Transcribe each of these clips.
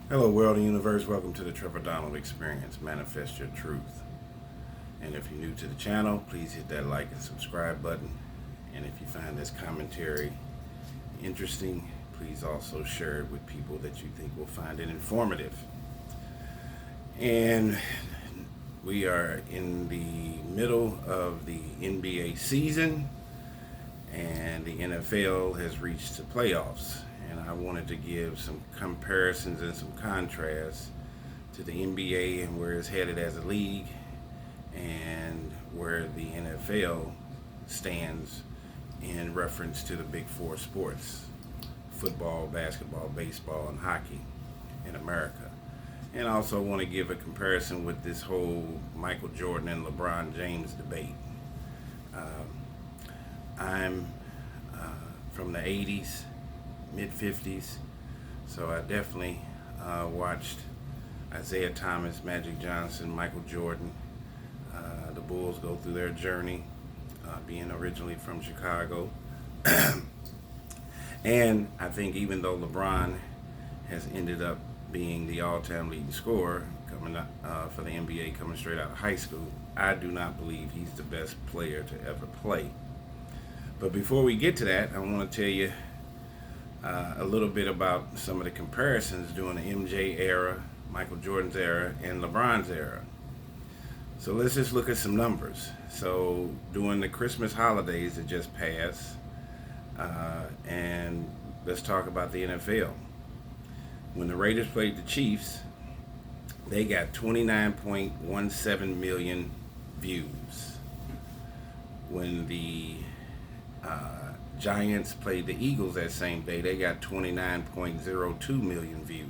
Hello, world and universe. Welcome to the Trevor Donald Experience. Manifest your truth. And if you're new to the channel, please hit that like and subscribe button. And if you find this commentary interesting, please also share it with people that you think will find it informative. And we are in the middle of the NBA season, and the NFL has reached the playoffs. And I wanted to give some comparisons and some contrasts to the NBA and where it's headed as a league and where the NFL stands in reference to the big four sports: football, basketball, baseball, and hockey in America. And I also want to give a comparison with this whole Michael Jordan and LeBron James debate. I'm from the 80s, mid 50s, so I definitely watched Isaiah Thomas, Magic Johnson, Michael Jordan, the Bulls go through their journey, being originally from Chicago. And I think even though LeBron has ended up being the all-time leading scorer coming up for the NBA coming straight out of high school, I do not believe he's the best player to ever play. But before we get to that, I want to tell you a little bit about some of the comparisons during the MJ era, Michael Jordan's era, and LeBron's era. So let's just look at some numbers. So during the Christmas holidays that just passed, and let's talk about the NFL. When the Raiders played the Chiefs, they got 29.17 million views. When the Giants played the Eagles that same day, they got 29.02 million views.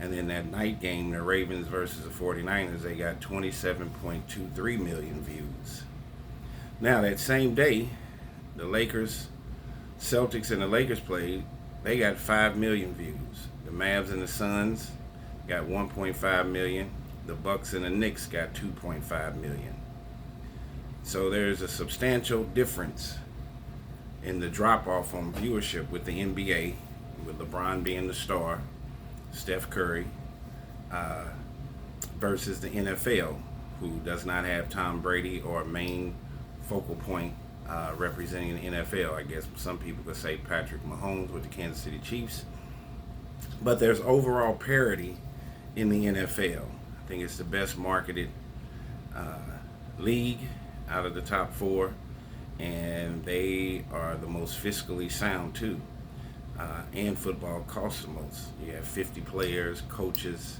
And then that night game, the Ravens versus the 49ers, they got 27.23 million views. Now, that same day, the Celtics and the Lakers played, they got 5 million views. The Mavs and the Suns got 1.5 million. The Bucks and the Knicks got 2.5 million. So there's a substantial difference in the drop-off on viewership with the NBA, with LeBron being the star, Steph Curry, versus the NFL, who does not have Tom Brady or a main focal point representing the NFL. I guess some people could say Patrick Mahomes with the Kansas City Chiefs. But there's overall parity in the NFL. I think it's the best marketed league out of the top four, and they are the most fiscally sound too. And football costs the most. You have 50 players, coaches.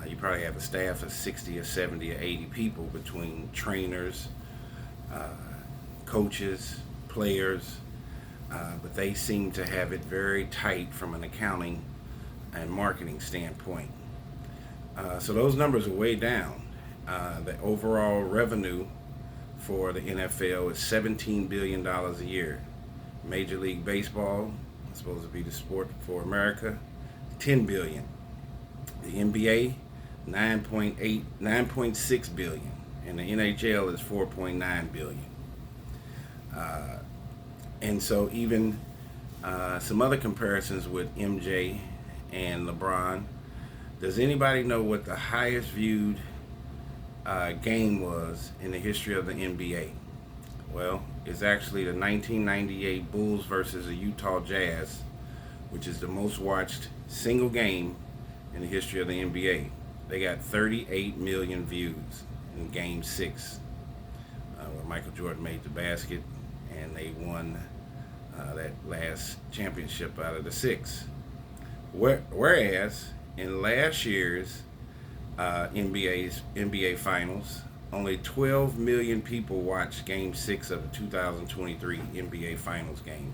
You probably have a staff of 60 or 70 or 80 people between trainers, coaches, players. But they seem to have it very tight from an accounting and marketing standpoint. So those numbers are way down. The overall revenue for the NFL is $17 billion a year. Major League Baseball, supposed to be the sport for America, $10 billion. The NBA, 9.6 billion, and the NHL is 4.9 billion. And so even some other comparisons with MJ and LeBron. Does anybody know what the highest viewed game was in the history of the NBA? Well, it's actually the 1998 Bulls versus the Utah Jazz, which is the most watched single game in the history of the NBA. They got 38 million views in Game 6, where Michael Jordan made the basket, and they won that last championship out of the six. Whereas in last year's NBA Finals, only 12 million people watched Game 6 of the 2023 NBA Finals game.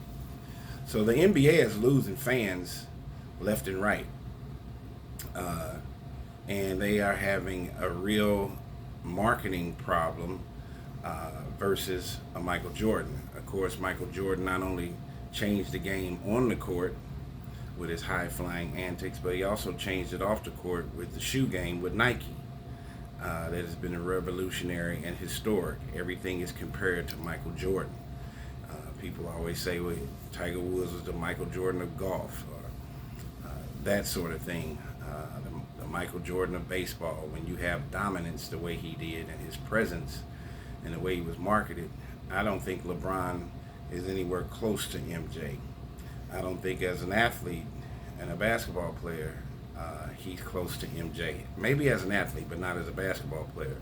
So the NBA is losing fans left and right. And they are having a real marketing problem versus a Michael Jordan. Of course, Michael Jordan not only changed the game on the court with his high-flying antics, but he also changed it off the court with the shoe game with Nike. That has been revolutionary and historic. Everything is compared to Michael Jordan. People always say, well, Tiger Woods was the Michael Jordan of golf. that sort of thing. The Michael Jordan of baseball, when you have dominance the way he did and his presence and the way he was marketed, I don't think LeBron is anywhere close to MJ. I don't think as an athlete and a basketball player, he's close to MJ. Maybe as an athlete, but not as a basketball player.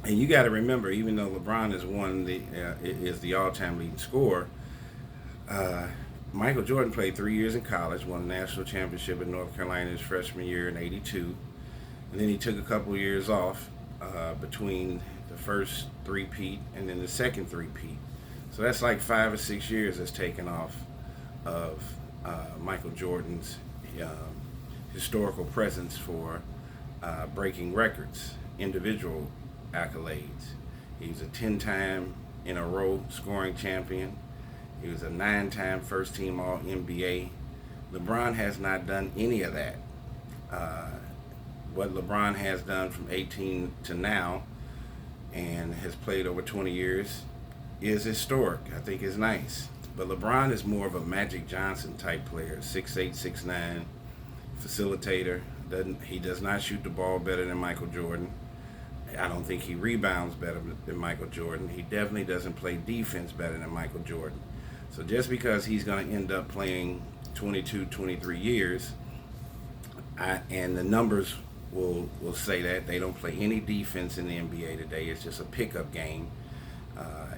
And you got to remember, even though LeBron is the all-time leading scorer, Michael Jordan played 3 years in college, won a national championship in North Carolina his freshman year in '82, and then he took a couple of years off between the first three-peat and then the second three-peat. So that's like 5 or 6 years that's taken off of Michael Jordan's historical presence for breaking records, individual accolades. He was a 10-time in a row scoring champion. He was a 9-time first-team All-NBA. LeBron has not done any of that. What LeBron has done from 18 to now and has played over 20 years is historic. I think it's nice. But LeBron is more of a Magic Johnson type player, 6'8", 6'9", facilitator. He does not shoot the ball better than Michael Jordan. I don't think he rebounds better than Michael Jordan. He definitely doesn't play defense better than Michael Jordan. So just because he's going to end up playing 22, 23 years, and the numbers will say that they don't play any defense in the NBA today. It's just a pickup game.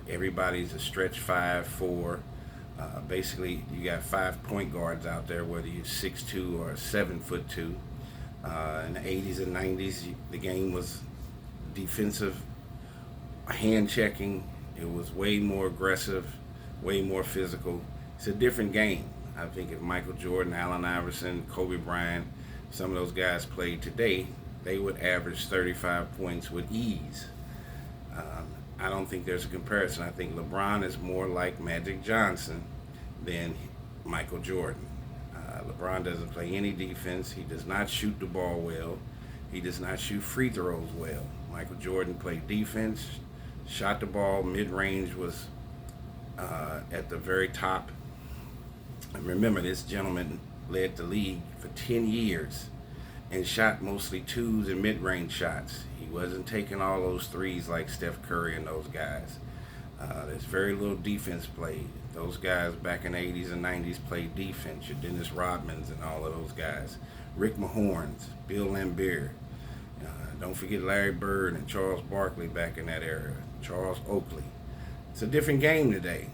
Everybody's a stretch 5'4". Basically, you got 5 point guards out there, whether you're 6'2" or 7'2". In the 80s and 90s, the game was defensive, hand checking. It was way more aggressive, way more physical. It's a different game. I think if Michael Jordan, Allen Iverson, Kobe Bryant, some of those guys played today, they would average 35 points with ease. I don't think there's a comparison. I think LeBron is more like Magic Johnson than Michael Jordan. LeBron doesn't play any defense. He does not shoot the ball well. He does not shoot free throws well. Michael Jordan played defense, shot the ball, mid-range was at the very top. And remember, this gentleman led the league for 10 years and shot mostly twos and mid-range shots. He wasn't taking all those threes like Steph Curry and those guys. There's very little defense played. Those guys back in the 80s and 90s played defense. Your Dennis Rodmans and all of those guys. Rick Mahorns, Bill Laimbeer. Don't forget Larry Bird and Charles Barkley back in that era. Charles Oakley. It's a different game today.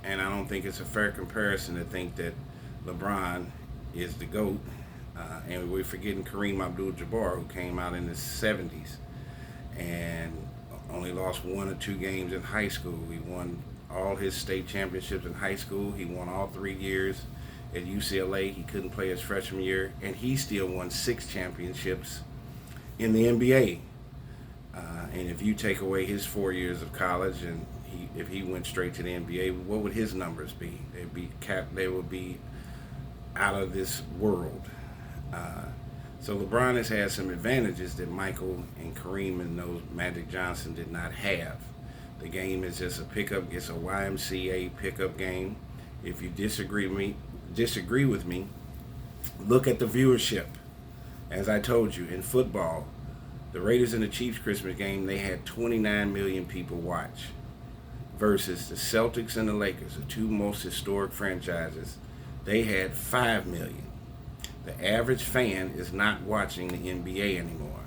And I don't think it's a fair comparison to think that LeBron is the GOAT. And we're forgetting Kareem Abdul-Jabbar, who came out in the 70s and only lost 1 or 2 games in high school. He won all his state championships in high school. He won all 3 years at UCLA. He couldn't play his freshman year, and he still won 6 championships in the NBA. And if you take away his 4 years of college and if he went straight to the NBA, what would his numbers be? They would be out of this world. So LeBron has had some advantages that Michael and Kareem and those Magic Johnson did not have. The game is just a pickup. It's a YMCA pickup game. If you disagree with me, look at the viewership. As I told you, in football, the Raiders and the Chiefs Christmas game, they had 29 million people watch versus the Celtics and the Lakers, the 2 most historic franchises. They had 5 million. The average fan is not watching the NBA anymore.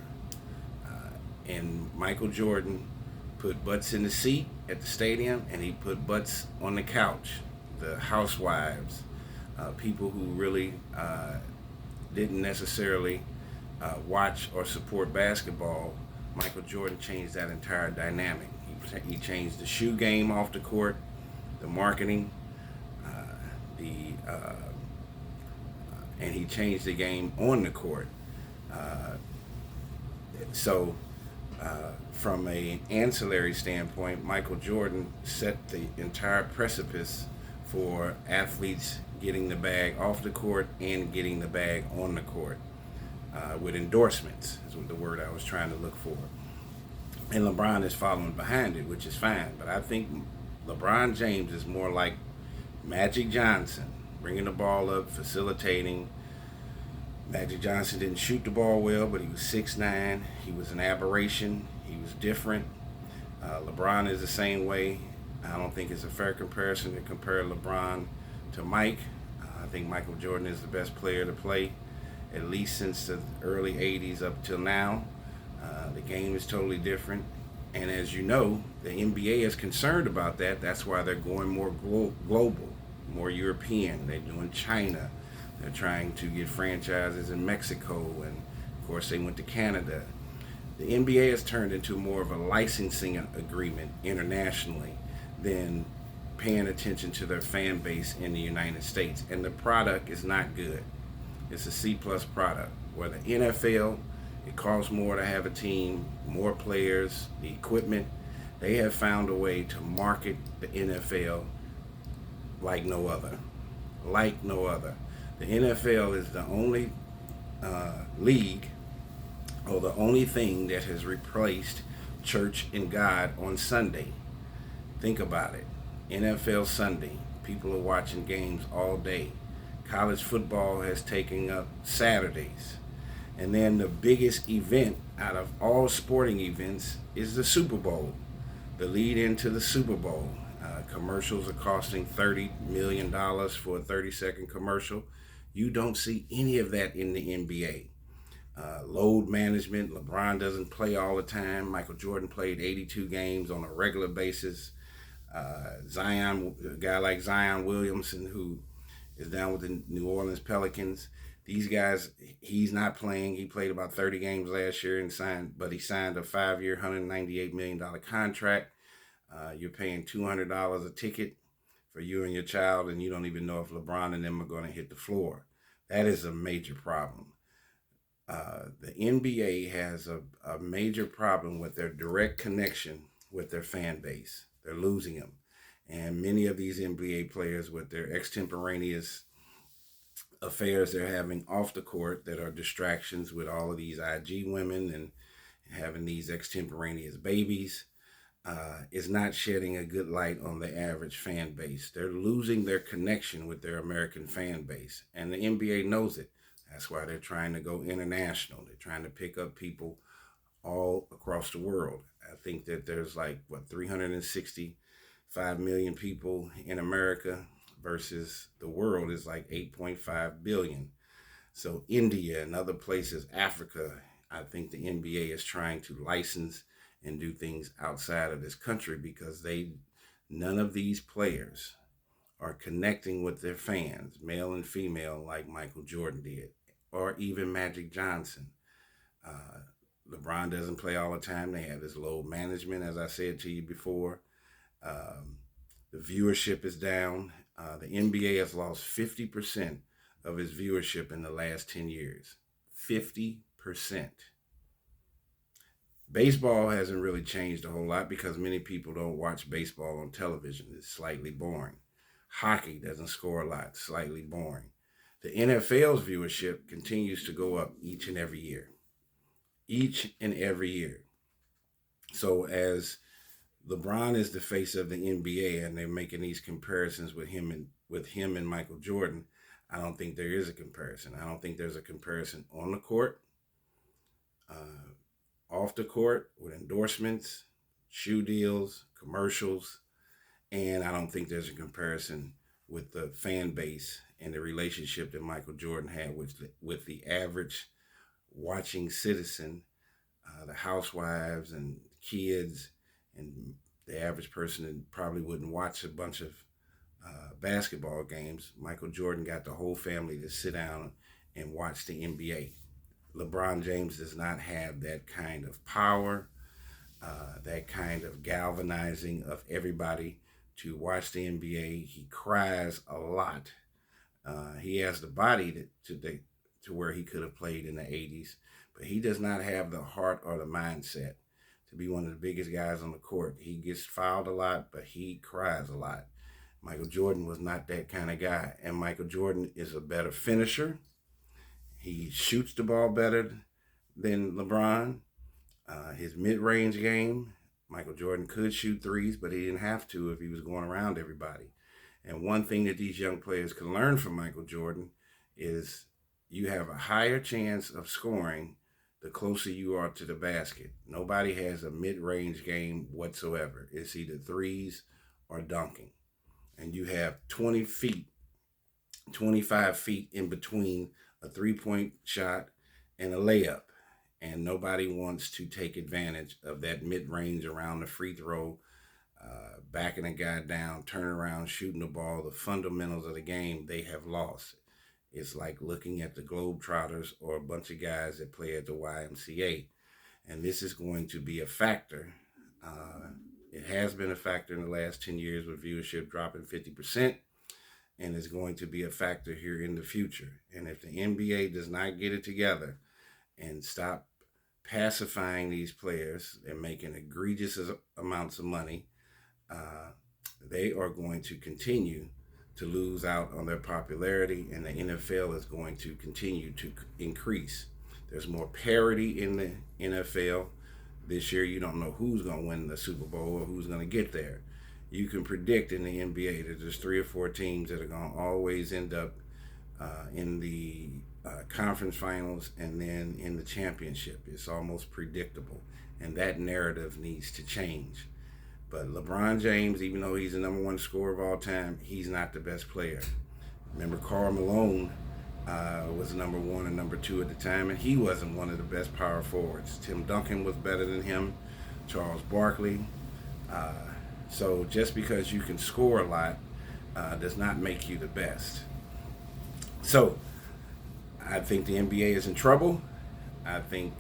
And Michael Jordan put butts in the seat at the stadium, and he put butts on the couch. The housewives, people who really didn't necessarily watch or support basketball. Michael Jordan changed that entire dynamic. He changed the shoe game off the court, the marketing, and he changed the game on the court. So from an ancillary standpoint, Michael Jordan set the entire precipice for athletes getting the bag off the court and getting the bag on the court with endorsements, is the word I was trying to look for. And LeBron is following behind it, which is fine. But I think LeBron James is more like Magic Johnson, bringing the ball up, facilitating, Magic Johnson didn't shoot the ball well, but he was 6'9". He was an aberration. He was different. LeBron is the same way. I don't think it's a fair comparison to compare LeBron to Mike. I think Michael Jordan is the best player to play, at least since the early 80s up till now. The game is totally different. And as you know, the NBA is concerned about that. That's why they're going more global, more European. They're doing China. They're trying to get franchises in Mexico. And of course, they went to Canada. The NBA has turned into more of a licensing agreement internationally than paying attention to their fan base in the United States. And the product is not good. It's a C plus product. Where the NFL, it costs more to have a team, more players, the equipment. They have found a way to market the NFL like no other. Like no other. The NFL is the only league or the only thing that has replaced church and God on Sunday. Think about it. NFL Sunday. People are watching games all day. College football has taken up Saturdays. And then the biggest event out of all sporting events is the Super Bowl. The lead into the Super Bowl. Commercials are costing $30 million for a 30-second commercial. You don't see any of that in the NBA. Load management. LeBron doesn't play all the time. Michael Jordan played 82 games on a regular basis. A guy like Zion Williamson, who is down with the New Orleans Pelicans. These guys, he's not playing. He played about 30 games last year and signed a 5-year, $198 million contract. You're paying $200 a ticket for you and your child, and you don't even know if LeBron and them are going to hit the floor. That is a major problem. The NBA has a major problem with their direct connection with their fan base. They're losing them. And many of these NBA players, with their extemporaneous affairs they're having off the court that are distractions with all of these IG women and having these extemporaneous babies, is not shedding a good light on the average fan base. They're losing their connection with their American fan base. And the NBA knows it. That's why they're trying to go international. They're trying to pick up people all across the world. I think that there's 365 million people in America versus the world is 8.5 billion. So India and other places, Africa, I think the NBA is trying to license and do things outside of this country because none of these players are connecting with their fans, male and female, like Michael Jordan did, or even Magic Johnson. LeBron doesn't play all the time. They have this load management, as I said to you before. The viewership is down. The NBA has lost 50% of its viewership in the last 10 years. 50%. Baseball hasn't really changed a whole lot because many people don't watch baseball on television. It's slightly boring. Hockey doesn't score a lot. Slightly boring. The NFL's viewership continues to go up each and every year. Each and every year. So as LeBron is the face of the NBA and they're making these comparisons with him and Michael Jordan, I don't think there is a comparison. I don't think there's a comparison on the court, off the court with endorsements, shoe deals, commercials, and I don't think there's a comparison with the fan base and the relationship that Michael Jordan had with the average watching citizen, the housewives and kids, and the average person that probably wouldn't watch a bunch of basketball games. Michael Jordan got the whole family to sit down and watch the NBA. LeBron James does not have that kind of power, that kind of galvanizing of everybody to watch the NBA. He cries a lot. He has the body to where he could have played in the 80s, but he does not have the heart or the mindset to be one of the biggest guys on the court. He gets fouled a lot, but he cries a lot. Michael Jordan was not that kind of guy, and Michael Jordan is a better finisher. He shoots the ball better than LeBron. His mid-range game, Michael Jordan could shoot threes, but he didn't have to if he was going around everybody. And one thing that these young players can learn from Michael Jordan is you have a higher chance of scoring the closer you are to the basket. Nobody has a mid-range game whatsoever. It's either threes or dunking. And you have 20 feet, 25 feet in between a three-point shot and a layup. And nobody wants to take advantage of that mid-range around the free throw, backing a guy down, turning around, shooting the ball. The fundamentals of the game, they have lost. It's like looking at the Globetrotters or a bunch of guys that play at the YMCA. And this is going to be a factor. It has been a factor in the last 10 years with viewership dropping 50%, and is going to be a factor here in the future. And if the NBA does not get it together and stop pacifying these players and making egregious amounts of money, they are going to continue to lose out on their popularity, and the NFL is going to continue to increase. There's more parity in the NFL. This year, you don't know who's going to win the Super Bowl or who's going to get there. You can predict in the NBA that there's 3 or 4 teams that are going to always end up in the conference finals and then in the championship. It's almost predictable, and that narrative needs to change. But LeBron James, even though he's the number 1 scorer of all time, he's not the best player. Remember, Karl Malone was number 1 and number 2 at the time, and he wasn't one of the best power forwards. Tim Duncan was better than him, Charles Barkley. So just because you can score a lot does not make you the best. So I think the NBA is in trouble. I think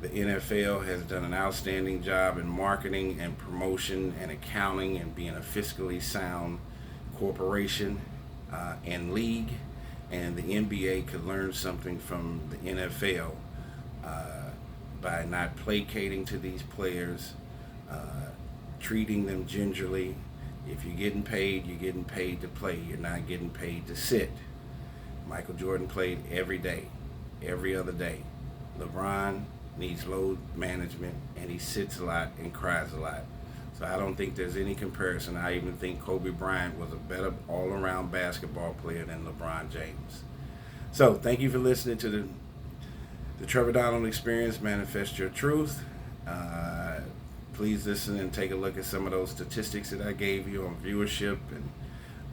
the NFL has done an outstanding job in marketing and promotion and accounting and being a fiscally sound corporation and league. And the NBA could learn something from the NFL by not placating to these players, treating them gingerly. If you're getting paid, you're getting paid to play. You're not getting paid to sit. Michael Jordan played every day, every other day. LeBron needs load management, and he sits a lot and cries a lot. So I don't think there's any comparison. I even think Kobe Bryant was a better all-around basketball player than LeBron James. So thank you for listening to the Trevor Donald Experience, Manifest Your Truth. Please listen and take a look at some of those statistics that I gave you on viewership and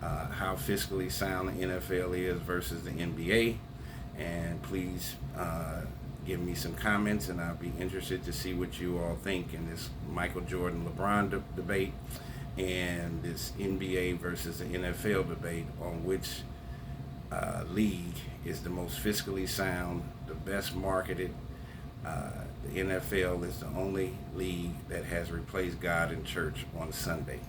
how fiscally sound the NFL is versus the NBA. And please give me some comments, and I'll be interested to see what you all think in this Michael Jordan-LeBron debate and this NBA versus the NFL debate on which league is the most fiscally sound, the best marketed. The NFL is the only league that has replaced God in church on Sunday.